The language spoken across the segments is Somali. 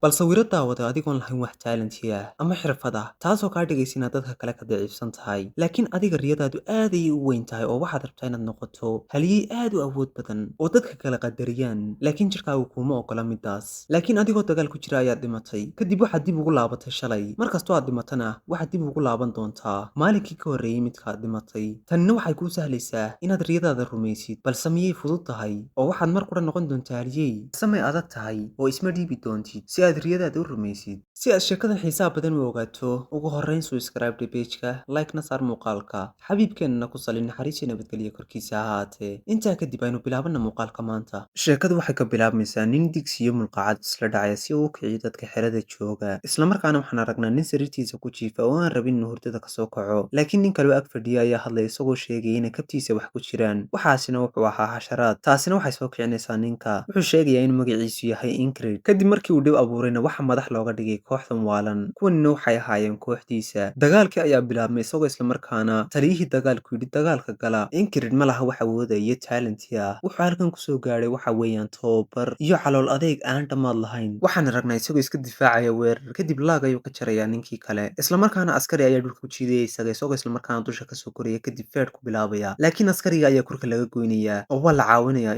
bal sawiro daawada adigoon lahayn wax talenti ah ama xirfad ah taasoo kaa dhigaysa inaad dadka kale ka daciifsan tahay laakiin adiga riyadaadu aad ayay u weyn tahay oo waxaad rabtaa inaad noqoto haliyey aad u awood badan oo dadka kale qadariyaan laakiin jirkaagu kuuma ogola midaas laakiin adigoo dagaal ku jira ayaad dhimatay kadib waxaad dib ugu laabatay shalay markastoo aad dhimatana waxaad dib ugu laaban doontaa maalinkii ka horreeyey midkaad dhimatay tanina waxay kuu sahlaysaa inaad riyadaada rumaysid balse miyay fudud tahay oo waxaad mar qura noqon doontaa haliyey samay adag tahay oo isma dhiibi doontid si aad riyadaada u rumaysid si aad sheekadan xiisaha badan u ogaato ugu horrayn subscribe pageka like-na saar muuqaalka xabiibkeenana ku salin naxariis iyo nabadgelyo korkiisa ha ahaatee intaa kadib aynu bilaabana muuqaalka maanta sheekadu waxay ka bilaabmaysaa nin digsiyo mulqacad isla dhacaya si uu u kiciyo dadka xerada jooga islamarkaana waxaan aragnaa nin sariirtiisa ku jiifa oo aan rabin inuu hurdada kasoo kaco laakiin nin kaleo ag fadhiya ayaa hadlaya isagoo sheegaya inay kabtiisa wax ku jiraan waxaasina wuxuu ahaa xasharaad taasina waxay soo kicinaysaa ninka wuxuu sheegayaa in magaciisu yahay Ingrid kadib markii uu dhib abuurayna waxa madax looga dhigay kooxdan waalan kuwanina waxay ahaayeen kooxdiisa dagaalkii ayaa bilaabmay isagoo islamarkaana taliyihii dagaalku yidhi dagaalka gala Ingrid ma laha wax awooda iyo talenti ah wuxuu halkan kusoo gaadhay waxa weeyaan tababar iyo calool adeeg aan dhammaad lahayn waxaan aragnaa isagoo iska difaacaya weerar kadib laag ayuu ka jarayaa ninkii kale islamarkaana askari ayaa dhulka ku jiidaya isaga isagoo islamarkaana dusha kasoo koraya kadib feedh ku bilaabaya laakiin askariga ayaa kurka laga goynayaa oo waa la caawinayaa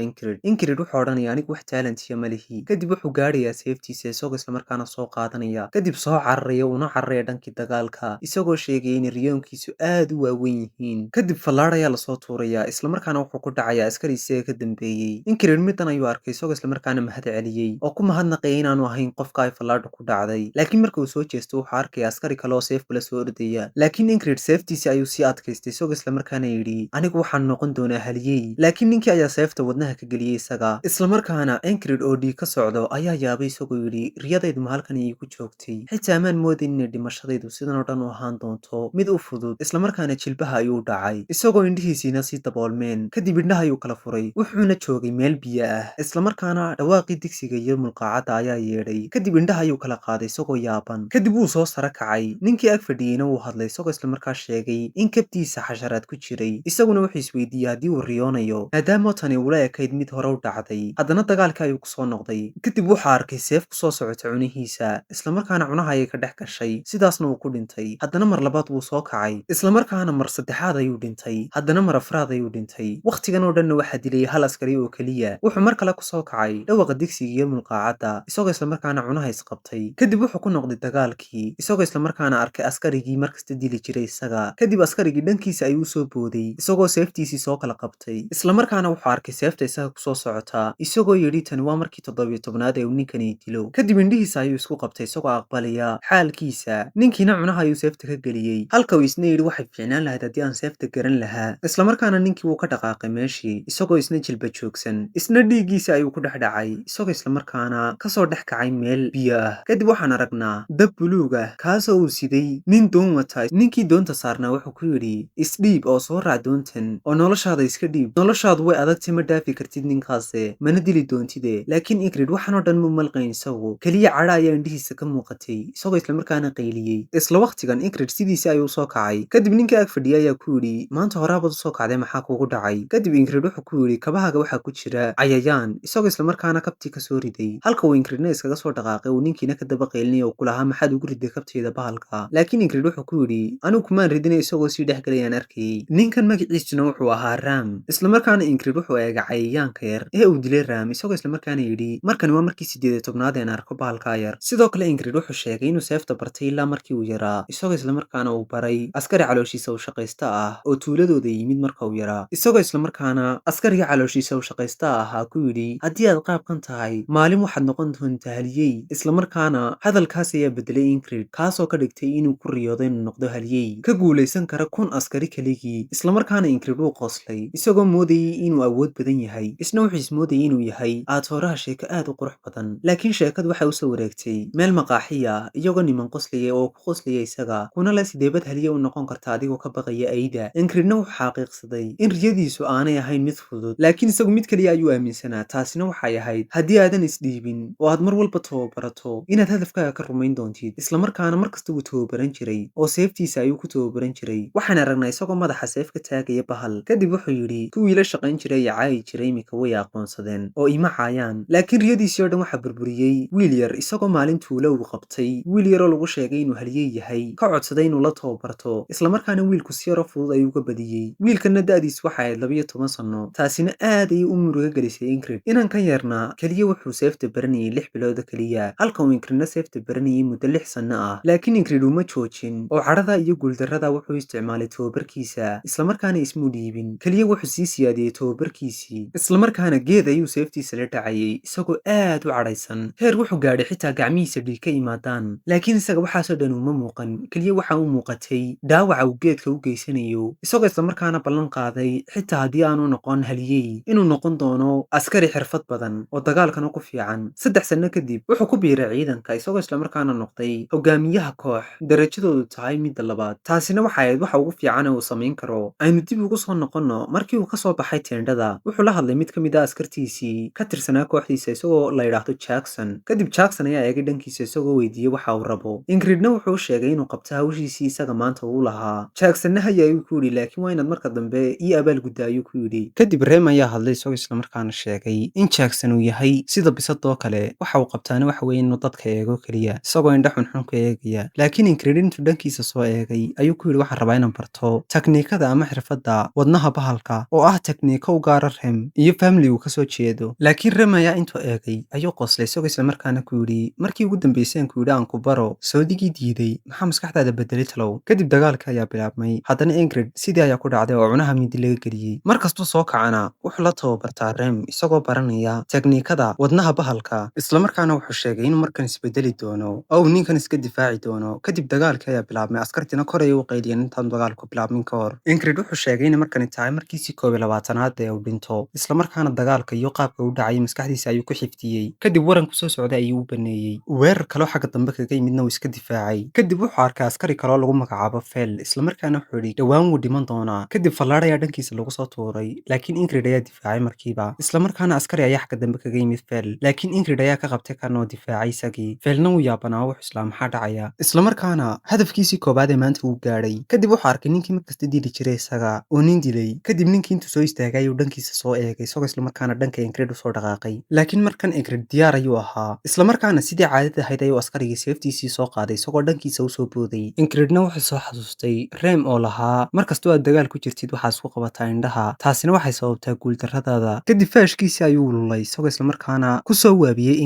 Ingrid wuxuu odhanaya anigu wax talentiya ma lihi kadib wuxuu gaadhayaa seeftiisa isagoo islamarkaana soo qaadanaya kadib soo cararaya una cararaya dhankii dagaalka isagoo sheegaya in riyoonkiisu aad u waaweyn yihiin kadib fallaadh ayaa lasoo tuurayaa islamarkaana wuxuu ku dhacayaa askari isaga ka dambeeyey Ingrid midan ayuu arkay isagoo islamarkaana mahad celiyey oo ku mahadnaqaya inaanu ahayn qofka ay fallaadhu ku dhacday laakiin marka uu soo jeesto wuxuu arkaya askari kale oo seef kula soo ordaya laakiin Ingrid seeftiisa ayuu sii adkaystay isagoo islamarkaana yidhi anigu waxaan noqon doonaa haliyey laakiin ninkii ayaa seefta wadnaha ka geliyey isaga islamarkaana Ingrid oo dhiig ka socdo ayaa yaabay isagoo yidhi riyadaydu ma halkan ayay ku joogtay xitaa maan moodayn inay dhimashadaydu sidan oo dhan u ahaan doonto mid u fudud islamarkaana jilbaha ayuu dhacay isagoo indhihiisiina sii daboolmeen kadib indhaha ayuu kala furay wuxuuna joogay meel biyo ah islamarkaana dhawaaqii digsiga iyo mulqaacadda ayaa yeedhay kadib indhaha ayuu kala qaaday isagoo yaaban kadib wuu soo sara kacay ninkii ag fadhiyeyna wuu hadlay isagoo islamarkaa sheegay in kabtiisa xasharaad ku jiray isaguna wuxuu isweydiiyey haddii uu riyoonayo maadaama tani ula ekayd mid hore u dhacday haddana dagaalkii ayuu kusoo noqday kadib waxaa arkay seef kusoo socota cunihiisa islamarkaana cunaha ayay ka dhex gashay sidaasna wuu ku dhintay haddana mar labaad wuu soo kacay islamarkaana mar saddexaad ayuu dhintay haddana mar afraad ayuu dhintay wakhtigan oo dhanna waxaa dilay hal askari oo keliya wuxuu mar kale kusoo kacay dhawaqa digsiga iyo mulqaacadda isagoo islamarkaana cunaha isqabtay kadib wuxuu ku noqday dagaalkii isagoo islamarkaana arkay askarigii markasta dili jiray isaga kadib askarigii dhankiisa ayuu soo booday isagoo seeftiisii soo kala qabtay islamarkaana wuxuu arkay seefta isaga kusoo socota isagoo yidhi tani waa markii 17aad ee uu ninkani dilo kadib indhihiisa ayuu isku qabtay isagoo aqbalaya xaalkiisa ninkiina cunaha ayuu seefta ka geliyey halka uu isna yidhi waxay fiicnaan lahayd haddii aan seefta garan lahaa islamarkaana ninkii wuu ka dhaqaaqay meeshii isagoo isna jilba joogsan isna dhiiggiisa ayuu ku dhex dhacay isagoo islamarkaana kasoo dhex kacay meel biyo ah kadib waxaan aragnaa dab buluug ah kaasoo uu siday nin doon wata ninkii doonta saarnaa wuxuu ku yidhi isdhiib oo soo raac doontan oo noloshaada iska dhiib noloshaadu way adagtay ma dhaafi kartid ninkaase mana dili doontide laakiin Ingrid waxaan oo dhan mu malqayn isagu keliya cadha ayaa indhihiisa ka muuqatay isagoo islamarkaana qayliyey isla wakhtigan Ingrid sidiisii ayuu soo kacay kadib ninkii ag fadhiya ayaa ku yidhi maanta horaabaad usoo kacday maxaa kugu dhacay kadib Ingrid wuxuu ku yidhi kabahaaga waxaa ku jira cayayaan isagoo islamarkaana kabtii kasoo riday halka uu Ingridna iskaga soo dhaqaaqay uu ninkiina ka daba qaylinaya oo ku lahaa maxaad ugu riday kabtayda bahalka laakiin Ingrid wuxuu ku yidhi anigu kumaan ridinay isagoo sii dhex galayaan arkayay ninkan magaciisuna wuxuu ahaa Ram islamarkaana Ingrid wuxuu eegay cayayaanka yar ee uu dilay Ram isagoo islamarkaana yidhi markani waa markii 18aad ee aan arko bahalka yar sidoo kale Ingrid wuxuu sheegay inuu seefta bartay ilaa markii uu yaraa isagoo islamarkaana uu baray askari calooshiisa u shaqaysta ah oo tuuladooda yimid marka uu yaraa isagoo islamarkaana askariga calooshiisa u shaqaysta ahaa ku yidhi haddii aad qaabkan tahay maalin waxaad noqon doontaa haliyey islamarkaana hadalkaas ayaa bedelay Ingrid kaasoo ka dhigtay inuu ku riyoodo inuu noqdo haliyey ka guulaysan kara 1000 askari keligii islamarkaana Ingrid wuu qoslay isagoo moodayay inuu awood badan yahay isna wuxuu ismoodayay inuu yahay aatooraha sheeko aad u qurux badan laakiin sheekadu waxay usoo wareegtay meel maqaaxiya iyagoo niman qoslaya oo ku qoslaya isaga kuna le sideebad haliye u noqon karta adigoo ka baqaya ayda Ingridna wuxuu xaqiiqsaday in riyadiisu aanay ahayn mid fudud laakiin isagu mid kaliya ayuu aaminsanaa taasina waxay ahayd haddii aadan isdhiibin oo aad mar walba tababarato inaad hadafkaaga ka rumayn doontid islamarkaana markasta wuu tababaran jiray oo seeftiisa ayuu ku tababaran jiray waxaan aragnaa isagoo madaxa seef ka taagaya bahal kadib wuxuu yidhi kuwii la shaqayn jiray iyo caayi jiray imika way aqoonsadeen oo ima caayaan laakiin riyadiisii oo dhan waxaa burburiyey wiil wiil yar isagoo maalin tuulo uu qabtay wiil yaroo lagu sheegay inuu haliyey yahay ka codsaday inuu la tababarto islamarkaana wiilku si yaro fudud ayuu uga badiyey wiilkana da'diis waxay ahayd 12 sano taasina aad ayay u muruga gelisay Ingrid inankan yarna kaliya wuxuu seefta baranayay 6 bilood oo kaliya halka uu Ingridna seefta baranayay muddo 6 sano ah laakiin Ingrid uma joojin oo cadhada iyo guuldarrada wuxuu isticmaalay tababarkiisa islamarkaana ismuu dhiibin kaliya wuxuu sii siyaadiyey tababarkiisii islamarkaana geed ayuu seeftiisa la dhacayay isagoo aad u cadhaysan heer wuxuu gaadhay xitaa gacmihiisa dhiig ka imaadaan laakiin isaga waxaasoo dhan uma muuqan kaliya waxa uu muuqatay dhaawaca uu geedka u geysanayo isagoo islamarkaana ballan qaaday xitaa haddii aanu noqon haliyey inuu noqon doono askari xirfad badan oo dagaalkana ku fiican 3 sano kadib wuxuu ku biiray ciidanka isagoo islamarkaana noqday hogaamiyaha koox darajadoodu tahay midda labaad taasina waxay ahayd waxa ugu fiican ee uu samayn karo aynu dib ugu soo noqonno markii uu ka soo baxay teendhada wuxuu la hadlay mid ka mid ah askartiisii ka tirsanaa kooxdiisa isagoo la yidhaahdo Jackson kadib Jackson ayaa eegay dhankiisa isagoo weydiiyey waxa uu rabo Ingridna wuxuu sheegay inuu qabto hawshiisii isaga maanta uu lahaa Jacksonna haya ayuu ku yidhi laakiin waa inaad marka dambe ii abaalgudda ayuu ku yidhi kadib Reem ayaa hadlay isagoo islamarkaana sheegay in Jackson uu yahay sida bisadoo kale waxa uu qabtaana waxa weeye inuu dadka eego keliya isagoo indha xunxun ka eegaya laakiin Ingrid intuu dhankiisa soo eegay ayuu ku yidhi waxaan rabaa inaan barto takniikada ama xirfadda wadnaha bahalka oo ah takniiko u gaara Reem iyo family uu kasoo jeedo laakiin Reem ayaa intuu eegay ayuu qoslay isagoo islamarkaana ku yidhi markii ugu dambeysay ku yidhi aan ku baro soodigii diiday maxaa maskaxdaada bedelay talow kadib dagaalka ayaa bilaabmay haddana Ingrid sidii ayaa ku dhacday oo cunaha midi laga geliyey markastuu soo kacana wuxuu la tababartaa Reem isagoo baranaya takniikada wadnaha bahalka islamarkaana wuxuu sheegay inuu markan isbedeli doono oo uu ninkan iska difaaci doono kadib dagaalka ayaa bilaabmay askartina kor ayay u qayliyeen intaan dagaalku bilaabmin ka hor Ingrid wuxuu sheegay in markani tahay markiisii 21aad ee uu dhinto islamarkaana dagaalka iyo qaabka u dhacay maskaxdiisa ayuu ku xifdiyey kadib waran ku soo socday ayuu u baneeyey weerar kaloo xagga dambe kaga yimidna uu iska difaacay kadib wuxuu arkay askari kaloo lagu magacaabo Fel islamarkaana wuxuu yidhi dhowaan wuu dhiman doonaa kadib fallaadh ayaa dhankiisa lagu soo tuuray laakiin Ingrid ayaa difaacay markiiba islamarkaana askari ayaa xagga dambe kaga yimid Fel laakiin Ingrid ayaa ka qabtay kana oo difaacay isagii Felna wuu yaabanaa wuxuu islaa maxaa dhacaya islamarkaana hadafkiisii koobaad ee maanta uu gaadhay kadib wuxuu arkay ninkii markasta dili jiray isaga oo nin dilay kadib ninkii intuu soo istaagay ayuu dhankiisa soo eegay isagoo islamarkaana dhanka Ingrid u soo dhaqaaqay laakiin markan Ingrid diyaar ayuu ahaa islamarkaana sidii caadada ahayd ayuu askarigii seeftiisii soo qaaday isagoo dhankiisa u soo booday Ingridna wuxuu soo xasuustay Reem oo lahaa markastoo aad dagaal ku jirtid waxaad isku qabataa indhaha taasina waxay sababtaa guuldarradaada kadib faashkiisii ayuu lulay isagoo islamarkaana ku soo waabiyey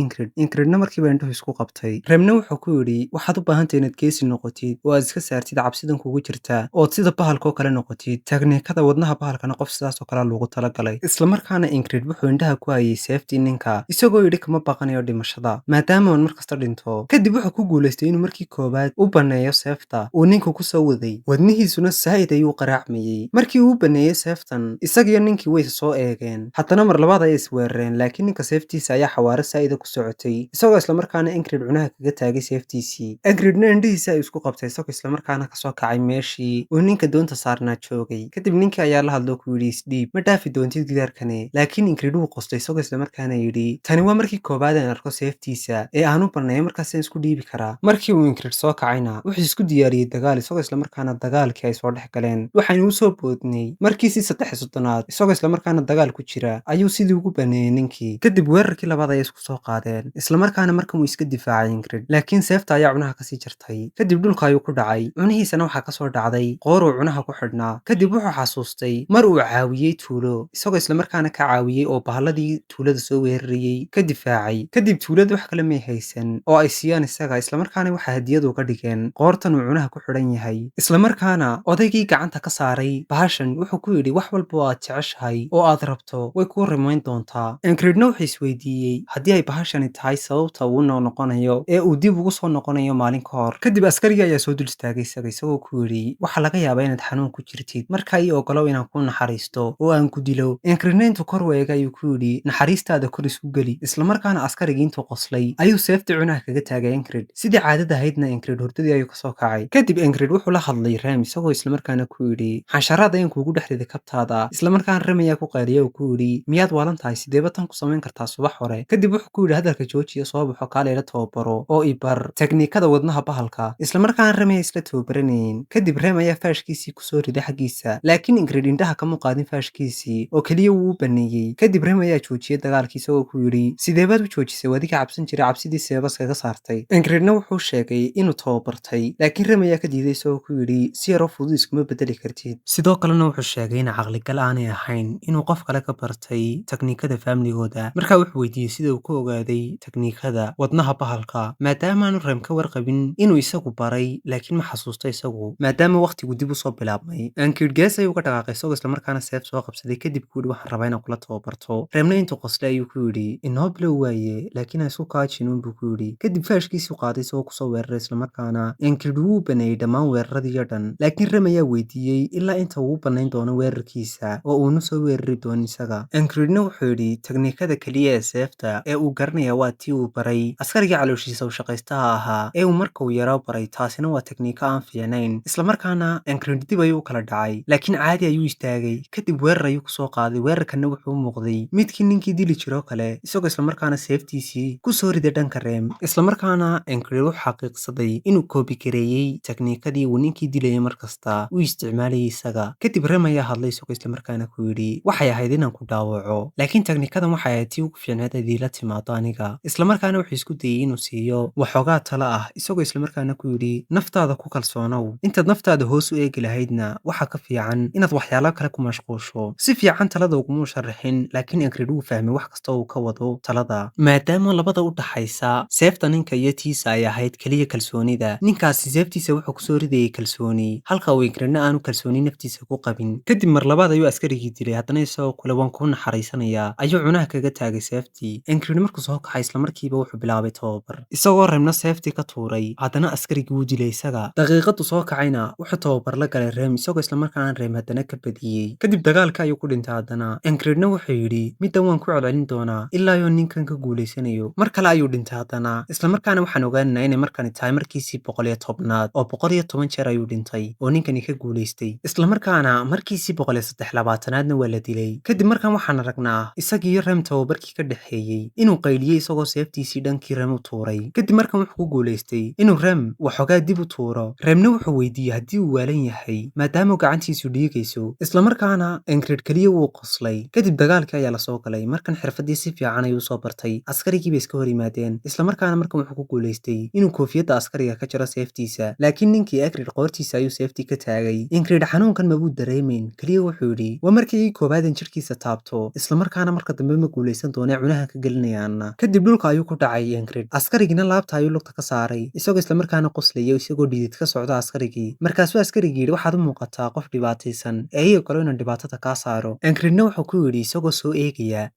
Ingridna markiiba indhuhu isku qabtay Reemna wuxuu ku yidhi waxaad u baahantahay inaad geesi noqotid oo aad iska saartid cabsidan kugu jirta ood sida bahalka oo kale noqotid takniikada wadnaha bahalkana qof sidaas oo kale loogu talagalay islamarkaana Ingrid wuxuu indhaha ku hayay seeftii ninka isagoo yidhi kama baqanayo dhimashada maadaama uu markasta dhinto kadib wuxuu ku guulaystay inuu markii koobaad u baneeyo seefta uu ninku ku soo waday wadnihiisuna saa'id ayuu qaraacmayey markii uu baneeyey seeftan isagiyo ninkii way soo eegeen haddana mar labaad ayay isweerareen laakiin ninka seeftiisa ayaa xawaare saa'ida ku socotay isagoo islamarkaana Ingrid cunaha kaga taagay seeftiisii Ingridna indhihiisa ay isku qabtay isagoo islamarkaana kasoo kacay meeshii uu ninka doonta saarnaa joogay kadib ninkii ayaa la hadloo ku yidhi isdhiib ma dhaafi doontid gidaarkane laakiin Ingrid wuu qostay isagoo islamarkaana yidhi tani waa markii koobaad aan arko seeftiisa ee aanu baneeyo markaasaan isku dhiibi karaa markii uu Ingrid soo kacayna wuxuu isku diyaariyey dagaal isagoo islamarkaana dagaalkii ay soo dhex galeen waxaynu u soo boodnay markiisii 33aad isagoo islamarkaana dagaal ku jira ayuu sidii ugu baneeyey ninkii kadib weerarkii labaad ayay isku soo qaadeen islamarkaana markan uu iska difaacay Ingrid laakiin seefta ayaa cunaha kasii jartay kadib dhulka ayuu ku dhacay cunihiisana waxaa kasoo dhacday qoor uu cunaha ku xidhnaa kadib wuxuu xasuustay mar uu caawiyey tuulo isagoo islamarkaana ka caawiyey oo bahalladii tuulada soo weerarayey ka difaacay kadib tuulada wax kale may haysan oo ay siiyaan isaga islamarkaana waxaa hadiyad uga dhigeen qoortan uu cunaha ku xidhan yahay islamarkaana odaygii gacanta ka saaray bahashan wuxuu ku yidhi wax walba oo aad jeceshahay oo aad rabto way kuu rimayn doontaa Ingridna wuxuu isweydiiyey haddii ay bahashani tahay sababta uu noqonayo ee uu dib ugu soo noqonayo maalin ka hor kadib askarigii ayaa soo dul istaagay isaga isagoo ku yidhi waxaa laga yaabaa inaad xanuun ku jirtid markaa ii ogolow inaan ku naxariisto oo aan ku dilo Ingridna intuu kor weega ayuu ku yidhi naxariistaada kor isku geli islamarkaana askarigii intuu qoslay ayuu seeftii cunaha kaga taagay Ingrid sidii caadada ahaydna Ingrid hurdadii ayuu kasoo kacay kadib Ingrid wuxuu la hadlay Reem isagoo islamarkaana ku yidhi xasharaad ayaan kuugu dhex riday kabtaada islamarkaana Reem ayaa ku qayliyay oo ku yidhi miyaad waalan tahay sideeba tan ku samayn kartaa subax hore kadib wuxuu ku yidhi hadalka joojiya soo baxo kaale ila tababaro oo ibar tekniikada wadnaha bahalka islamarkaana Reem ayaa isla tababaranayeen kadib Reem ayaa faashkiisii kusoo riday xaggiisa laakiin Ingrid indhaha kama qaadin faashkiisii oo keliya wuu u baneeyey kadib Reem ayaa joojiyay dagaalkii isagoo ku yidhi sideebaad u joojisay wadiga cabsi cabsan jiray cabsidii Sebas kaga saartay. Ingridna wuxuu sheegay inuu tababartay, laakiin Rem ayaa ka diiday isagoo ku yidhi si yar oo fudud iskuma beddeli kartid. Sidoo kalena wuxuu sheegay in caqligal aanay ahayn inuu qof kale ka bartay tekniikada faamligooda. Markaa wuxuu weydiiyey sida uu ku ogaaday tekniikada wadnaha bahalka, maadaama aanu Rem ka warqabin inuu isagu baray, laakiin ma xasuusto isagu maadaama waqtigu dib u soo bilaabmay. Ingrid gees ayuu ka dhaqaaqay isagoo isla markaana seef soo qabsaday, kadib ku yidhi waxaan rabaa inaan kula tababarto. Remna intuu qoslay ayuu ku yidhi inoo bilow waaye, laakiin ha isku kaajin buu ku yidhi. Kadib faashkiisii qaaday isagoo kusoo weeraray isla markaana Ingrid wuu baneeyay dhammaan weeraradii oo dhan, laakiin Rem ayaa weydiiyey ilaa inta uu banayn doono weerarkiisa oo uuna soo weerari doonin isaga. Ingridna wuxuu yidhi tekniikada keliya ee seefta ee uu garanaya waa tii uu baray askarigii calooshiisa u shaqaystaha ahaa ee uu marka uu yaraa baray, taasina waa tekniiko aan fiicnayn. Isla markaana Ingrid dib ayuu u kala dhacay, laakiin caadi ayuu istaagay. Kadib weerar ayuu kusoo qaaday, weerarkanna wuxuu u muuqday midkii ninkii dili jiroo kale, isagoo isla markaana seeftiisii kusoo riday dhanka Rem. Isla markaana Ingrid wuxuu xaqiiqsaday inuu koobi gareeyey tekniikadii uu ninkii dilayay markasta u isticmaalayay isaga. Kadib Rem ayaa hadlay isagoo isla markaana ku yidhi waxay ahayd inaan ku dhaawaco, laakiin tekniikadan waxay ahayd tii ugu fiicneed ee idiinla timaado aniga. Isla markaana wuxuu isku dayey inuu siiyo waxoogaa talo ah, isagoo isla markaana ku yidhi naftaada ku kalsoonow, intaad naftaada hoos u eegi lahaydna waxa ka fiican inaad waxyaalo kale ku mashquusho. Si fiican talada uguma sharaxin, laakiin Ingrid wuu fahmay wax kasta oo uu ka wado talada, maadaama labada u dhaxaysa seefta ninka iyo tiisa ay ahayd keliya kalsoonida. Ninkaasi seeftiisa wuxuu kusoo ridayay kalsooni, halka uu Ingridna aanu kalsooni naftiisa ku qabin. Kadib mar labaad ayuu askarigii dilay, haddana isagoo kule waan kuu naxariisanayaa ayuu cunaha kaga taagay seeftii. Ingrid markuu soo kaxay isla markiiba wuxuu bilaabay tababar, isagoo Remna seeftii ka tuuray, haddana askarigii wuu dilay isaga. Daqiiqadu soo kacayna wuxuu tababar la galay Rem, isagoo isla markaana Rem haddana ka badiyey. Kadib dagaalka ayuu ku dhintay haddana. Ingridna wuxuu yidhi middan waan ku celcelin doonaa ilaa yoo ninkan ka guulaysanayo. Mar kale ayuu dhintay haddana, isla markaana waxaan ogaanaynaa inay markani tahay markiisii 110aad oo 110 jeer ayuu dhintay oo ninkani ka guulaystay. Isla markaana markiisii 123aadna waa la dilay. Kadib markan waxaan aragnaa isagii iyo Rem tababarkii ka dhexeeyey inuu qayliyey isagoo seeftiisii dhankii Rem u tuuray. Kadib markan wuxuu ku guulaystay inuu Rem waxoogaa dib u tuuro. Remna wuxuu weydiiyey haddii uu waalan yahay maadaama gacantiisu dhiigayso. Isla markaana Ingrid keliya wuu qoslay. Kadib dagaalkii ayaa la soo galay, markan xirfadii si fiican ayuu soo bartay. Askarigii bay iska hor yimaadeen. Isla markaana markan wuxuu ku guulaystay inuu koofiyadda askariga ka jaro seeftiisa, laakiin ninkii Ingrid qoortiisa ayuu seeftii ka taagay. Ingrid xanuunkan mabuu dareemayn, keliya wuxuu yidhi waa markii koobaad jirkiisa taabto, isla markaana marka dambe ma guulaysan doonee cunaha ka gelinayaana. Kadib dhulka ayuu ku dhacay Ingrid, askarigina laabta ayuu lugta ka saaray, isagoo isla markaana qoslaya isagoo dhidid ka socda askarigii. Markaasuu askarigii yidhi waxaad u muuqataa qof dhibaataysan ee iyaga kale inaan dhibaatada kaa saaro. Ingridna wuxuu ku yidhi isagoo soo eegaya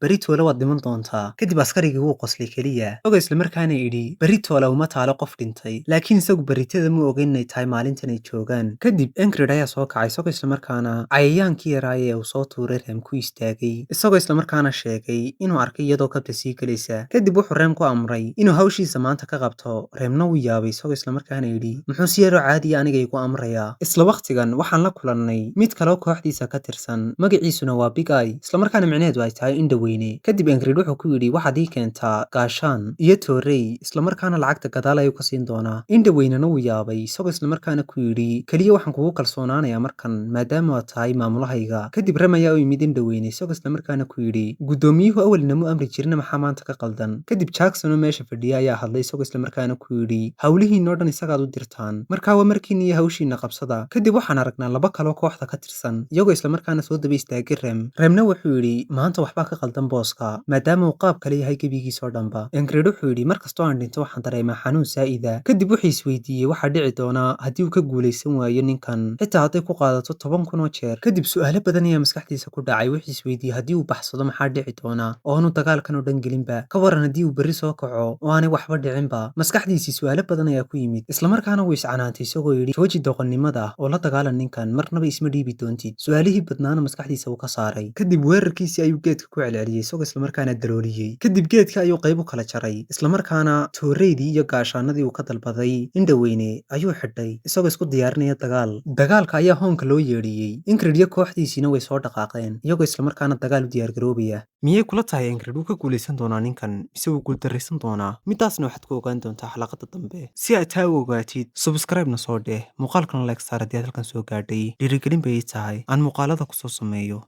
beritoole waad dhiman doontaa. Kadib askarigii wuu qoslay keliya, isagoo isla markaana yidhi beritoole uma taalo qof dhintay, laakiin isagu beritada ma ogeyn inay tahay maalintan ay joogaan. Kadib Ingrid ayaa soo kacay, isagoo isla markaana cayayaankii yaraaya ee uu soo tuuray Rem ku istaagay, isagoo isla markaana sheegay inuu arkay iyadoo kabta sii gelaysa. Kadib wuxuu Rem ku amray inuu hawshiisa maanta ka qabto. Remna wuu yaabay, isagoo isla markaana yidhi muxuu si yaroo caadiya aniga igu amrayaa. Isla waqtigan waxaan la kulannay mid kaloo kooxdiisa ka tirsan, magaciisuna waa Big Eye, isla markaana micnaheedu ay tahay indhaweyne. Kadib Ingrid wuxuu ku yidhi waxaad ii keentaa gaashaan iyo toorey, isla markaana lacagta gadaal ayuu ka siin doonaa. Indhaweynena wuu yaabay, isagoo isla markaana ku yidhi keliya waxaan kugu kalsoonaanayaa markan maadaama aad tahay maamulahayga. Kadib Rem ayaa u yimid indhaweyne, isagoo isla markaana ku yidhi guddoomiyuhu awalna mu amri jirina maxaa maanta ka qaldan. Kadib Jackson oo meesha fadhiya ayaa hadlay, isagoo isla markaana ku yidhi hawlihiinoo dhan isagaad u dirtaan, markaa waa markiina iyo hawshiina qabsada. Kadib waxaan aragnaa laba kaloo kooxda ka tirsan, iyagoo isla markaana soo daba istaagay Rem. Remna wuxuu yidhi maanta waxbaa ka qaldan booska, maadaama uu qaab kale yahay gebigiisoo dhanba. Ingrid wuxuu yidhi mar kastoo aan dhinto waxaan dareemaa xanuun saa'ida. Kadib wuxuu isweydiiyey waxaa dhici doonaa haddii uu ka guulaysan waayo ninkan, xitaa hadday ku qaadato 10,000 oo jeer. Kadib su'aalo badan ayaa maskaxdiisa ku dhacay, wuxuu isweydiiyey haddii uu baxsado maxaa dhici doona oo aanu dagaalkan oo dhan gelinba. Ka waran haddii uu berri soo kaco oo aanay waxba dhicinba. Maskaxdiisii su'aalo badan ayaa ku yimid, isla markaana wuu iscanaantay isagoo yidhi jooji doqonnimada oo la dagaalan ninkan, marnaba isma dhiibi doontid. Su'aalihii badnaana maskaxdiisa uu ka saaray. Kadib weerarkiisii ayuu geedka ku celceliyey, isagoo isla markaana dalooliyey. Kadib geedka ayuu qayb u kala jaray, isla markaana tooreydii iyo gaashaanadii uu ka dalbaday indhaweyne ayuu xidhay, isagoo isku diyaarinaya dagaal. Dagaalka ayaa hoonka loo yeedhiyey. Ingrid iyo kooxdiisiina way soo dhaqaaqeen, iyagoo isla markaana dagaal u diyaargaroobaya. Miyay kula tahay Ingrid uu ka guulaysan doonaa ninkan mise wuu guuldarraysan doonaa? Midaasna waxaad ku ogaan doontaa xalaqada dambe. Si aad taa u ogaatid, subscribe-na soo dheh, muuqaalkana like saar haddii aad halkan soo gaadhay. Dhiirigelin bay ii tahay aan muuqaalada ku soo sameeyo.